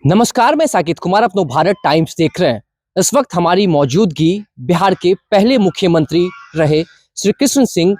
नमस्कार, मैं साकित कुमार अपनो भारत टाइम्स देख रहे हैं। इस वक्त हमारी मौजूदगी बिहार के पहले मुख्यमंत्री रहे श्री कृष्ण सिंह,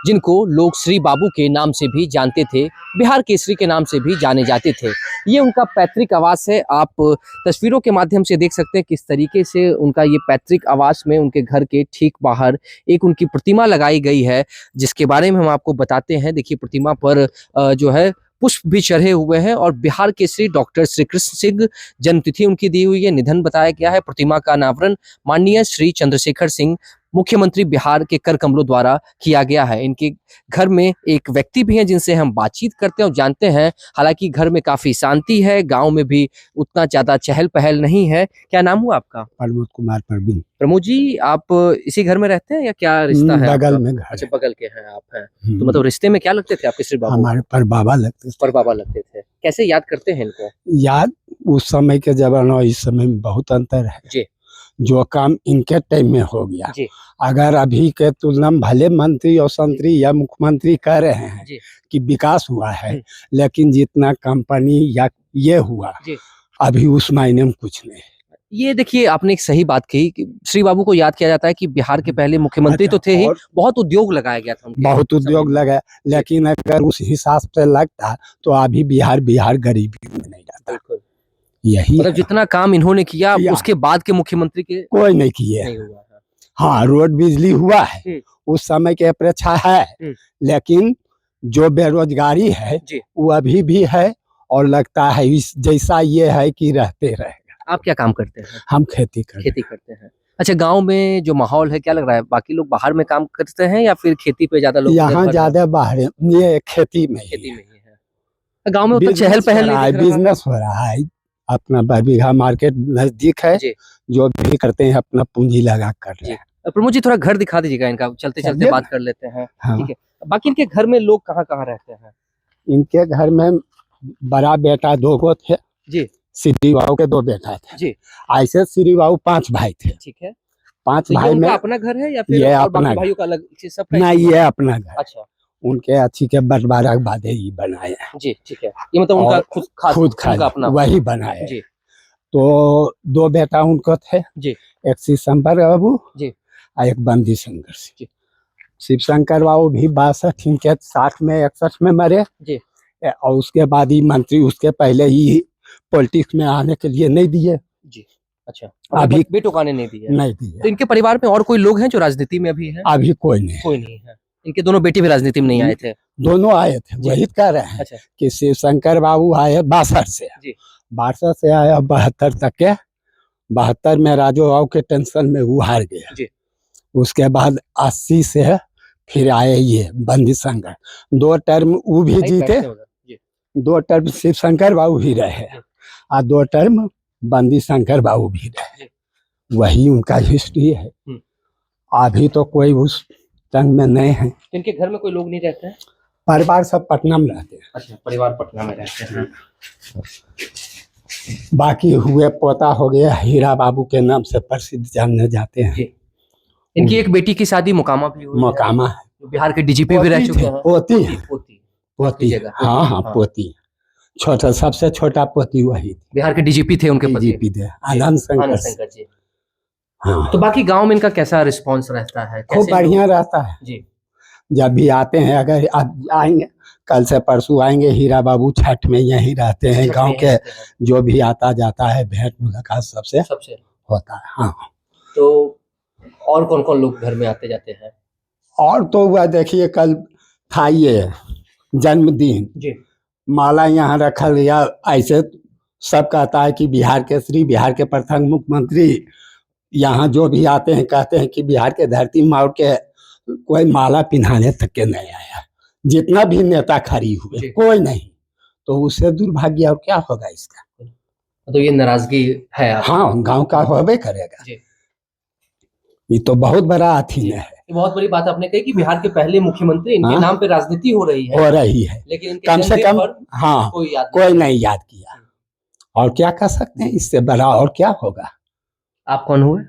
जिनको लोग श्री बाबू के नाम से भी जानते थे, बिहार केसरी के नाम से भी जाने जाते थे। ये उनका पैतृक आवास है। आप तस्वीरों के माध्यम से देख सकते हैं किस तरीके से उनका ये पैतृक आवास में उनके घर के ठीक बाहर एक उनकी प्रतिमा लगाई गई है, जिसके बारे में हम आपको बताते हैं। देखिए, प्रतिमा पर जो है पुष्प भी चढ़े हुए हैं और बिहार केसरी डॉक्टर श्री कृष्ण सिंह जन्मतिथि उनकी दी हुई है, निधन बताया गया है। प्रतिमा का अनावरण माननीय श्री चंद्रशेखर सिंह मुख्यमंत्री बिहार के कर कमलों द्वारा किया गया है। इनके घर में एक व्यक्ति भी हैं जिनसे हम बातचीत करते हैं और जानते हैं। हालांकि घर में काफी शांति है, गांव में भी उतना ज्यादा चहल पहल नहीं है। क्या नाम हुआ आपका? प्रमोद कुमार प्रवीण। प्रमोद जी, आप इसी घर में रहते हैं या क्या रिश्ता है बगल आपका? में घर अच्छा, है। बगल के हैं आप हैं। तो मतलब रिश्ते में क्या लगते थे आपके श्री बाबू? हमारे पर बाबा लगते थे। पर बाबा लगते थे। कैसे याद करते हैं इनको? याद उस समय के जमाना और इस समय में बहुत अंतर है। जी जो काम इनके टाइम में हो गया, जी अगर अभी के तुलना में भले मंत्री और संतरी या मुख्यमंत्री कह रहे हैं जी कि विकास हुआ है, लेकिन जितना कंपनी या ये हुआ जी। अभी उस मायने में कुछ नहीं। ये देखिए, आपने एक सही बात कही कि श्री बाबू को याद किया जाता है कि बिहार के पहले मुख्यमंत्री तो थे ही, बहुत उद्योग लगाया गया था उनके बहुत उद्योग समय में। लगा, लेकिन अगर उस हिसाब से लगता तो अभी बिहार गरीबी में नहीं जाता। बिल्कुल। यही मतलब जितना काम इन्होंने किया किया। उसके बाद के मुख्यमंत्री के कोई नहीं किए। नहीं हुआ है। हाँ, रोड बिजली हुआ है, उस समय के अपेक्षा है, लेकिन जो बेरोजगारी है जी। वो अभी भी है और लगता है इस जैसा ये है कि रहते रहेगा। आप क्या काम करते हैं? हम खेती करते खेती करते हैं। अच्छा, गांव में जो माहौल है क्या लग रहा है? बाकी लोग बाहर में काम करते हैं या फिर खेती पे ज्यादा लोग यहाँ निर्भर ज्यादा बाहर ये खेती में खेती में ही है। गांव में उतना चहल बिजनेस हो पहल रहा नहीं है, दिख रहा है। बिजनेस हो रहा है। अपना बीघा मार्केट नजदीक है, जी जो भी करते हैं अपना पूंजी लगा कर रहे जी। हैं। प्रमोद जी, थोड़ा घर दिखा दीजिएगा इनका, चलते चलते चलिए। बात कर लेते हैं। हाँ। ठीक है। बाकी इनके घर में लोग कहाँ कहाँ रहते हैं? इनके घर में बड़ा बेटा 2 गो थे जी श्री बाबू के 2 बेटा थे। जी। ऐसे श्री बाबू 5 भाई थे। ठीक है। 5 तो ये भाई उनका में अपना घर है या फिर ये और अपना बाकी घर। भाइयों का अलग सबका ना, एक ही ये घर? अपना घर। अच्छा उनके अच्छी के बंटवारा के बाद ही बनाए हैं। जी, ठीक है। ये मतलब उनका और खुद खास खुद उनका खाली अपना वही बनाए। जी तो 2 बेटा उनको थे, जी एक शिव शंकर बाबू जी और एक बंदी शंकर जी। सिंह। शिव शंकर बाबू भी 62 इनके 60 में 61 में मरे जी। और उसके बाद ही मंत्री उसके पहले ही पॉलिटिक्स में आने के लिए नहीं दिए। जी। अच्छा, अभी बेटों का ने नहीं दिया। नहीं तो दिए। इनके परिवार में और कोई लोग हैं जो राजनीति में अभी हैं? अभी कोई नहीं। कोई नहीं है। इनके दोनों बेटे भी राजनीति में नहीं आए थे? दोनों आए थे, जी। वही कह रहे हैं अच्छा कि शिव शंकर बाबू आए 62 से। जी 62 से आए 72 तक के। 72 में राजू बाबू के टेंशन में वो हार गया। जी। उसके बाद 80 से फिर आए ये बंदी शंकर। 2 टर्म वो भी जीते, बैठते हैं उधर। जी 2 टर्म शिव शंकर बाबू भी रहे और 2 टर्म बंदी शंकर बाबू भी रहे। वही उनका हिस्ट्री है। अभी तो कोई उस टंग में नहीं है। इनके घर में कोई लोग नहीं रहते हैं? परिवार सब पटना में रहते हैं। अच्छा, परिवार पटना में रहते हैं। बाकी हुए पोता हो गया हीरा बाबू के नाम से प्रसिद्ध जाने जाते हैं। जी। इनकी एक बेटी की शादी मोकामा भी हुई है। मोकामा है, जो बिहार के डीजीपी भी रह चुके हैं। पोती है। पोती पोती, हाँ हाँ पोती। छोटा सबसे छोटा पोती वही थी। बिहार के डीजीपी थे उनके पति। डीजीपी थे आनंद शंकर जी। हाँ। तो बाकी गांव में इनका कैसा रिस्पांस रहता है? खूब बढ़िया रहता है जी। जब भी आते हैं। अगर आप आएंगे, कल से परसों आएंगे, हीरा बाबू छठ में यहीं रहते हैं। गांव के जो भी आता जाता है भेंट मुलाकात सबसे होता है। हाँ। तो और कौन कौन लोग घर में आते जाते हैं? और तो वह देखिए, कल था ये जन्मदिन जी। माला यहाँ रखल या ऐसे सब कहता है कि बिहार केसरी, बिहार के प्रथम मुख्यमंत्री। यहाँ जो भी आते हैं कहते हैं कि बिहार के धरती माँ के कोई माला पिन्हाने तक के नहीं आया। जितना भी नेता खड़ी हुए कोई नहीं, तो उससे दुर्भाग्य और क्या होगा इसका। तो ये नाराजगी है आपको? हाँ, गांव का होबे करेगा। ये तो बहुत बड़ा अथी है। ये बहुत बड़ी बात आपने कही कि बिहार के पहले मुख्यमंत्री, इनके नाम पे राजनीति हो रही है, लेकिन इनके कम से कम हाँ कोई नहीं याद किया। और क्या कर सकते हैं इससे बड़ा और क्या होगा। आप कौन हुए?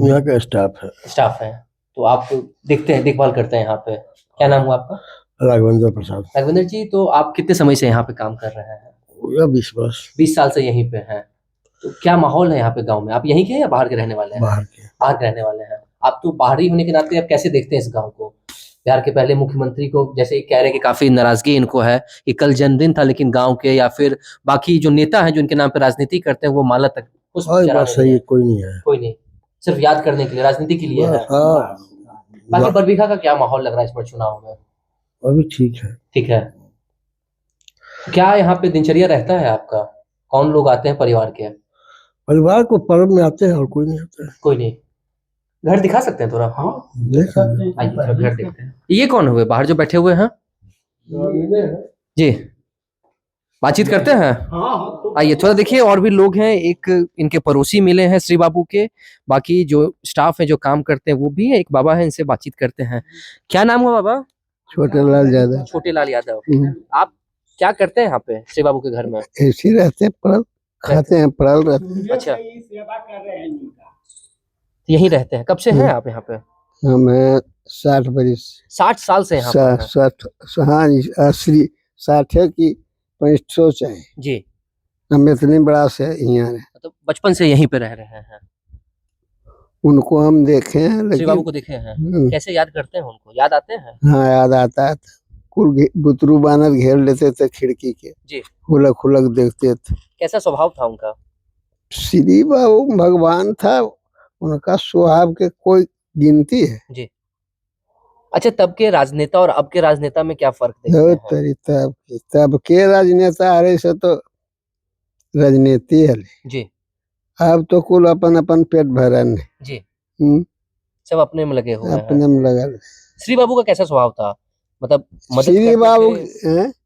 यहाँ का स्टाफ है। तो आप देखते हैं, देखभाल करते हैं यहाँ पे। क्या नाम हुआ आपका? राघवेंद्र प्रसाद। राघवेंद्र जी, तो आप कितने समय से यहाँ पे काम कर रहे हैं? पूरा विश्वास 20 साल से यहीं पे हैं। तो क्या माहौल है यहाँ पे गांव में? आप यहीं के हैं या बाहर के रहने वाले हैं? बाहर के। बाहर के रहने वाले हैं। आप तो बाहरी होने के नाते आप कैसे देखते हैं इस गांव को? बिहार के पहले मुख्यमंत्री को जैसे कह रहे हैं कि काफी नाराजगी इनको है कि कल जन्मदिन था, लेकिन गांव के या फिर बाकी जो नेता हैं जो इनके नाम पे राजनीति करते हैं वो माला तक पुष्प और चढ़ा बात रहे सही है, हैं। कोई नहीं है। कोई नहीं, सिर्फ याद करने के लिए, राजनीति के लिए है। हाँ, बाकी बरबीघा का क्या माहौल लग रहा है इस बार चुनाव में? अभी ठीक है। ठीक है। क्या यहाँ पे दिनचर्या रहता है आपका? कौन लोग आते हैं परिवार के? परिवार को पर्व में आते हैं और कोई नहीं आता है। कोई नहीं। घर दिखा सकते हैं थोड़ा? हाँ, देख सकते हैं। आइए थोड़ा घर देखते हैं। ये कौन हुए बाहर जो बैठे हुए हैं? जी, बातचीत करते हैं। आइए थोड़ा देखिए, और भी लोग हैं, एक इनके पड़ोसी मिले हैं श्री बाबू के, बाकी जो स्टाफ है जो काम करते हैं वो भी है, एक बाबा है, इनसे बातचीत करते हैं। क्या नाम हुआ बाबा? छोटे लाल यादव। छोटे लाल यादव। आप क्या करते हैं यहाँ पे श्री बाबू के घर में? ऐसे ही रहते हैं, पड़ल खाते हैं, पड़ल रहते हैं। अच्छा, यहीं रहते हैं। कब से हैं आप यहाँ पे? हमें 60 बरिस 60 साल से यहाँ पर हैं। 60 हाँ असली 60 की 65 चाहे जी, हम इतने बड़ा से यहाँ रहे। तो बचपन से यहीं पे रह रहे हैं। उनको हम देखे हैं, श्री बाबू लेकिन को देखे हैं। कैसे याद करते हैं उनको? याद आते हैं? हाँ याद आता है। कुल बुतरू बानर घेर लेते थे खिड़की के। जी। खुलक खुलक देखते थे। कैसा स्वभाव था उनका? श्री बाबू भगवान था, उनका स्वभाव के कोई गिनती है? जी। अच्छा, तब के राजनेता और अब के राजनेता में क्या फर्क देखते हो हैं? तरी तब के राजनेता अरे से तो राजनीति है। जी अब तो कुल अपन अपन पेट भरन है। जी, सब अपने में लगे हुए हैं। अपने में लगा। श्री बाबू का कैसा स्वभाव था? मतलब श्री बाबू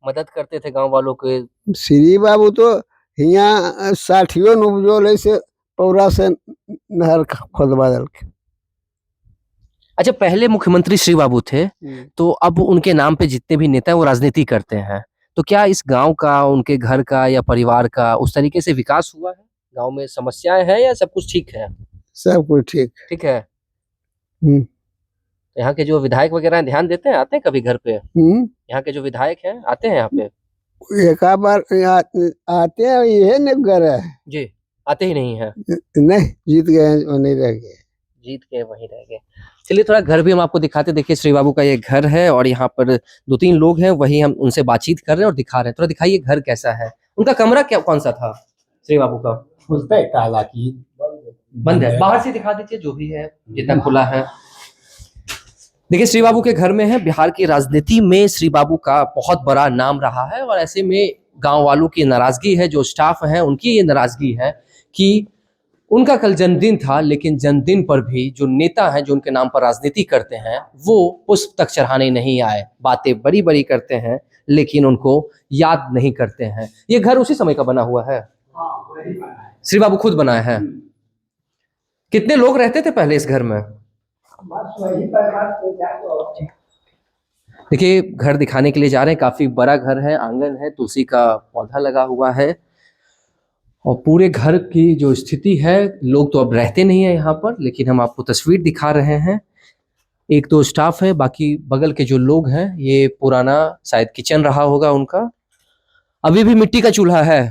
मदद करते थे गांव वालों के? श्री बाबू तो यहाँ 60 उपजोले से पौरा से नहर खोदवा दल के। अच्छा, पहले मुख्यमंत्री श्री बाबू थे, तो अब उनके नाम पे जितने भी नेता हैं वो राजनीति करते हैं, तो क्या इस गांव का, उनके घर का या परिवार का उस तरीके से विकास हुआ है? गांव में समस्याएं हैं या सब कुछ ठीक है? सब कुछ ठीक ठीक है। यहाँ के जो विधायक वगैरह हैं, ध्यान देते हैं? आते हैं कभी घर पे? यहाँ के जो विधायक हैं आते हैं यहाँ पे? एक बार आते हैं, ये नहीं घर है जी, आते ही नहीं है। नहीं, जीत गए वो नहीं रह गए। जीत के वहीं रह गए। चलिए थोड़ा घर भी हम आपको दिखाते। देखिए श्री बाबू का ये घर है और यहाँ पर 2-3 लोग हैं, वही हम उनसे बातचीत कर रहे हैं और दिखा रहे हैं। थोड़ा दिखाइए घर कैसा है। उनका कमरा क्या कौन सा था श्री बाबू का? खुलता है ताला की बंद है। बाहर से दिखा दीजिए जो भी है, जितना खुला है। देखिए श्री बाबू के घर में है। बिहार की राजनीति में श्री बाबू का बहुत बड़ा नाम रहा है और ऐसे में गांव वालों की नाराजगी है, जो स्टाफ है उनकी ये नाराजगी है कि उनका कल जन्मदिन था, लेकिन जन्मदिन पर भी जो नेता हैं जो उनके नाम पर राजनीति करते हैं वो पुष्प तक चढ़ाने नहीं आए। बातें बड़ी बड़ी करते हैं लेकिन उनको याद नहीं करते हैं। ये घर उसी समय का बना हुआ है? श्री बाबू खुद बनाए हैं। कितने लोग रहते थे पहले इस घर में? देखिए घर दिखाने के लिए जा रहे हैं। काफी बड़ा घर है, आंगन है, तुलसी का पौधा लगा हुआ है और पूरे घर की जो स्थिति है, लोग तो अब रहते नहीं है यहाँ पर, लेकिन हम आपको तस्वीर दिखा रहे हैं। 1-2 स्टाफ है, बाकी बगल के जो लोग हैं, ये पुराना शायद किचन रहा होगा उनका। अभी भी मिट्टी का चूल्हा है।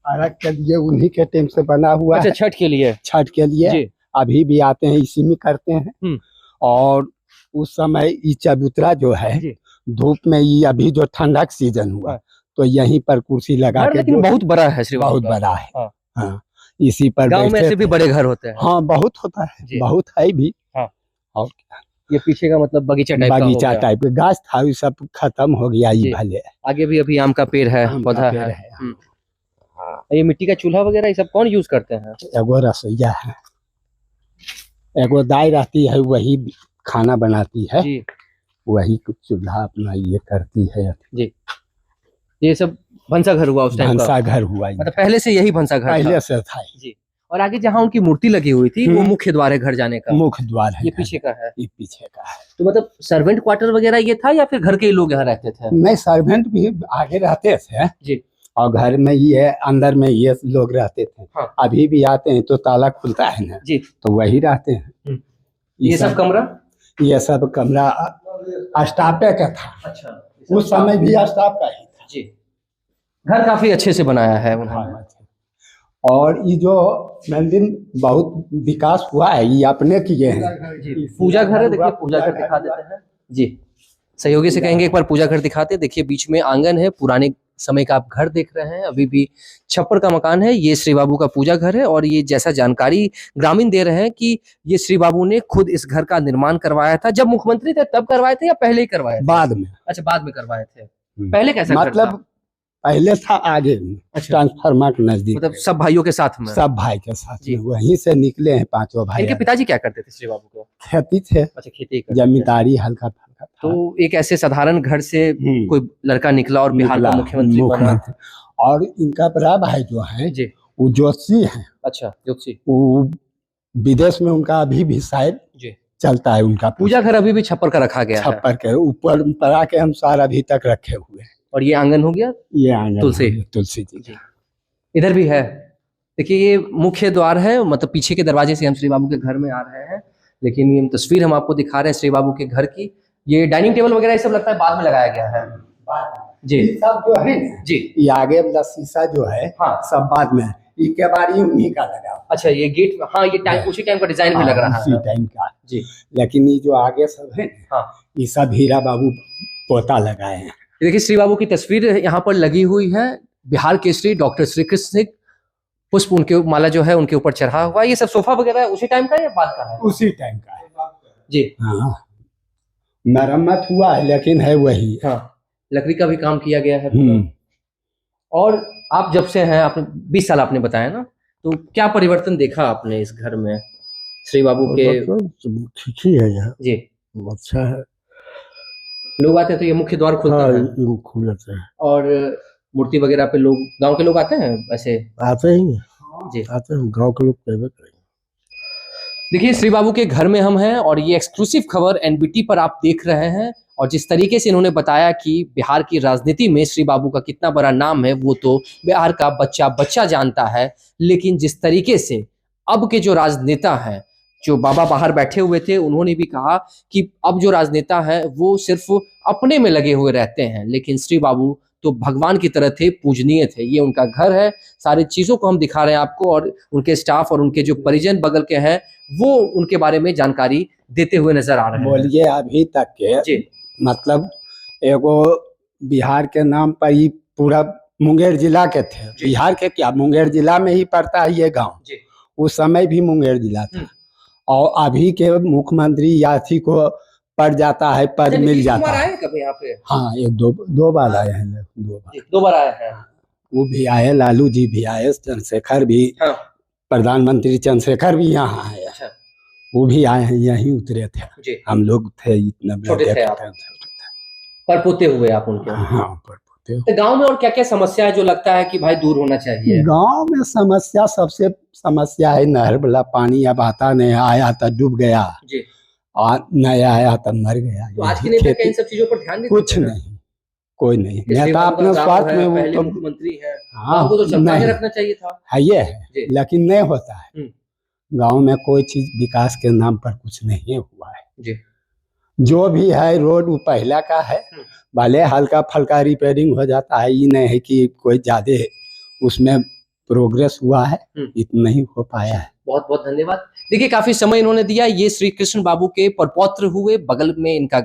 अलग के लिए उन्हीं के टाइम से बना हुआ अच्छा, है। छठ के लिए? छठ के लिए जी। अभी भी आते हैं, इसी में करते हैं। और उस समय ये चबूतरा जो है, धूप में ये अभी जो ठंडा का सीजन हुआ तो यहीं पर कुर्सी लगा के, लेकिन बहुत बड़ा है श्री बाबू बहुत का। बड़ा है। हाँ, इसी पर गांव में बैठते ऐसे भी थे। बड़े घर होते हैं। हाँ, बहुत होता है, बहुत है भी। और ये पीछे का मतलब बगीचा टाइप का बगीचा हो गया। टाइप गाछ था, ये सब खत्म हो गया। ये भले आगे भी अभी आम का पेड़ है, आम का पौधा पेड़ है। है। ये मिट्टी का चूल्हा वगैरह ये सब कौन यूज करते हैं? एगो रसोईया है, एगो दाई रहती है, वही खाना बनाती है जी। वही कुछ चूल्हा अपना ये करती है जी। ये सब भंसा घर हुआ उस टाइम का? भंसा घर हुआ, मतलब पहले से यही भंसा घर पहले था? से था। जी। और आगे जहाँ उनकी मूर्ति लगी हुई थी वो मुख्य द्वार है घर जाने का? मुख्य द्वार है। ये पीछे का है? ये पीछे का है। तो मतलब सर्वेंट क्वार्टर वगैरह ये था या फिर घर के ही लोग यहाँ रहते थे? नहीं, सर्वेंट भी आगे रहते थे जी। और घर में ये अंदर में ये लोग रहते थे। अभी भी आते हैं तो ताला खुलता है ना जी, तो वही रहते हैं। ये सब कमरा? ये सब कमरा स्टाफे का था। अच्छा, उस समय भी स्टाफ का ही था। जी। घर काफी अच्छे से बनाया है उन्होंने। हाँ, और ये जो मंदिर बहुत विकास हुआ है, ये अपने किए हैं। जी, पूजा घर है, देखिए पूजा घर दिखा देते हैं जी। सहयोगी से कहेंगे एक बार पूजा घर दिखाते हैं। देखिए बीच में आंगन है, पुराने समय का आप घर देख रहे हैं, अभी भी छप्पर का मकान है। ये श्री बाबू का पूजा घर है और ये जैसा जानकारी ग्रामीण दे रहे हैं कि ये श्री बाबू ने खुद इस घर का निर्माण करवाया था। जब मुख्यमंत्री थे तब करवाए थे या पहले ही करवाए थे? बाद में। अच्छा, बाद में करवाए थे। पहले कैसा घर था? मतलब पहले था आगे में, अच्छा। ट्रांसफार्मर के नजदीक, मतलब सब भाइयों के साथ में? सब भाई के साथ जी। में, वहीं से निकले हैं पांचों भाई। इनके पिताजी क्या करते थे श्री बाबू को? खेती थे, अच्छा, खेती करते थे। जमींदारी हल्का फल्का था। तो एक ऐसे साधारण घर से कोई लड़का निकला और बिहार का निकला, मुख्यमंत्री बना। और इनका बड़ा भाई जो है जी। वो जोशी है। अच्छा, जोशी। वो विदेश में उनका अभी भी शायद जी। चलता है उनका पूजा घर अभी भी छप्पर का रखा गया है। छप्पर के ऊपर परंपरा के अनुसार अभी तक रखे हुए हैं। और ये आंगन हो गया, ये आंगन तुलसी। है, तुलसी जी। इधर भी है। देखिए ये मुख्य द्वार है, मतलब पीछे के दरवाजे से हम श्री बाबू के घर में आ रहे हैं, लेकिन ये तस्वीर हम आपको दिखा रहे हैं श्री बाबू के घर की। ये डाइनिंग टेबल वगैरह ये सब लगता है बाद में लगाया गया है जी। ये सब जो है जी, ये आगे वाला शीशा जो है, हाँ, सब बाद में, ये बारी उन्हीं का लगा। अच्छा, ये गेट में, हाँ, ये टाइम उसी टाइम का डिजाइन भी लग रहा उसी है टाइम का जी। लेकिन ये जो आगे सब है, हाँ, ये सब हीरा बाबू पोता लगाए हैं। देखिए श्री बाबू की तस्वीर यहाँ पर लगी हुई है। बिहार केसरी डॉक्टर श्री कृष्ण सिंह, पुष्प उनके माला जो है उनके ऊपर चढ़ा हुआ है। ये सब सोफा वगैरह उसी टाइम का या बाद का है? उसी टाइम का है जी। हाँ, मरम्मत हुआ है लेकिन है वही। हाँ, लकड़ी का भी काम किया गया है। और आप जब से हैं, आपने 20 साल आपने बताया ना, तो क्या परिवर्तन देखा आपने इस घर में श्री बाबू के? ठीक ही है यहाँ, जी, अच्छा है। लोग आते हैं तो ये मुख्य द्वार खुलता है खुल जाता है और मूर्ति वगैरह पे लोग, गांव के लोग आते हैं ऐसे? आते ही जी, आते हैं, गांव के लोग कहते करेंगे। देखिए श्री बाबू के घर में हम हैं और ये एक्सक्लूसिव खबर एनबीटी पर आप देख रहे हैं। और जिस तरीके से इन्होंने बताया कि बिहार की राजनीति में श्री बाबू का कितना बड़ा नाम है वो तो बिहार का बच्चा बच्चा जानता है, लेकिन जिस तरीके से अब के जो राजनेता हैं, जो बाबा बाहर बैठे हुए थे, उन्होंने भी कहा कि अब जो राजनेता है वो सिर्फ अपने में लगे हुए रहते हैं, लेकिन श्री बाबू तो भगवान की तरह थे, पूजनीय थे। ये उनका घर है, सारी चीजों को हम दिखा रहे हैं आपको, और उनके स्टाफ और उनके जो परिजन बगल के हैं वो उनके बारे में जानकारी देते हुए नजर आ रहे हैं। बोलिए अभी तक के जी, मतलब एगो बिहार के नाम पर ही पूरा मुंगेर जिला के थे। बिहार के क्या, मुंगेर जिला में ही पड़ता है ये गांव। उस समय भी मुंगेर जिला था और अभी के मुख्यमंत्री याथी को पड़ जाता है, पद मिल जाता है। कभी यहाँ पे? हाँ, एक दो बार आए हैं, दो बार आए हैं। वो भी आए, लालू जी भी आए, चंद्रशेखर भी, हाँ। प्रधानमंत्री चंद्रशेखर भी यहाँ आए। अच्छा। वो भी आए हैं, यहीं उतरे थे जी। हम लोग थे, इतना छोटे थे आप? परपोते हुए आप उनके? हाँ, परपोते। तो गांव में और क्या क्या समस्या है जो लगता है कि भाई दूर होना चाहिए? गांव में समस्या, सबसे समस्या है नहर वाला पानी अब आता नहीं, आया तो डूब गया जी, और नहीं आया तो मर गया। तो आज के नेता इन सब चीजों पर ध्यान नहीं कुछ नहीं, कोई नहीं। नेता अपने स्वार्थ में, वो तो मुख्यमंत्री है, हाँ, तो चलता नहीं रखना चाहिए था। है, ये है, लेकिन नहीं होता है। गांव में कोई चीज विकास के नाम पर कुछ नहीं हुआ है जी। जो भी है रोड वो पहला का है, भले हल्का फल्का रिपेयरिंग हो जाता है, ये नहीं है कि कोई ज्यादा उसमें प्रोग्रेस हुआ है, इतना ही हो पाया है। बहुत बहुत धन्यवाद। देखिए काफी समय इन्होंने दिया। ये श्री कृष्ण बाबू के परपौत्र हुए, बगल में इनका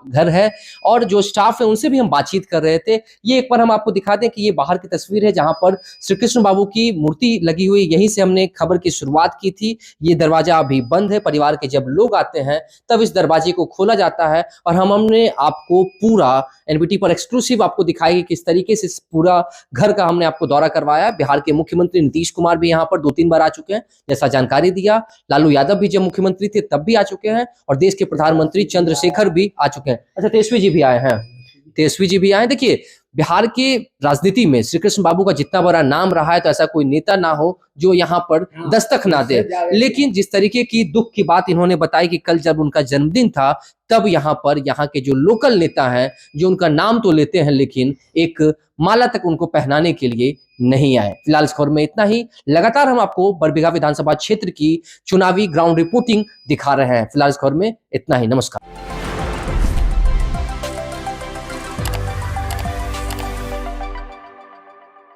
घर है और जो स्टाफ है उनसे भी हम बातचीत कर रहे थे। ये एक बार हम आपको दिखा दें कि ये बाहर की तस्वीर है जहां पर श्री कृष्ण बाबू की मूर्ति लगी हुई। यहीं से हमने खबर की शुरुआत की थी। ये दरवाजा अभी बंद है, परिवार के जब लोग आते हैं तब इस दरवाजे को खोला जाता है और हमने आपको पूरा एनबीटी पर एक्सक्लूसिव आपको दिखाई किस तरीके से पूरा घर का हमने आपको दौरा करवाया। बिहार के मुख्यमंत्री नीतीश कुमार भी यहाँ पर 2-3 बार आ चुके हैं, जैसा जानकारी दिया। लालू यादव भी जब मुख्यमंत्री थे तब भी आ चुके हैं और देश के प्रधानमंत्री चंद्रशेखर भी आ चुके हैं। अच्छा, तेजस्वी जी भी आए हैं, तेजस्वी जी भी आए। देखिए बिहार के राजनीति में श्री कृष्ण बाबू का जितना बड़ा नाम रहा है तो ऐसा कोई नेता ना हो जो यहाँ पर दस्तक ना दे, लेकिन जिस तरीके की दुख की बात इन्होंने बताई कि कल जब उनका जन्मदिन था तब यहाँ पर यहाँ के जो लोकल नेता हैं जो उनका नाम तो लेते हैं लेकिन एक माला तक उनको पहनाने के लिए नहीं आए। फिलहाल इस खबर में इतना ही। लगातार हम आपको बरबीघा विधानसभा क्षेत्र की चुनावी ग्राउंड रिपोर्टिंग दिखा रहे हैं। फिलहाल इस खबर में इतना ही। नमस्कार।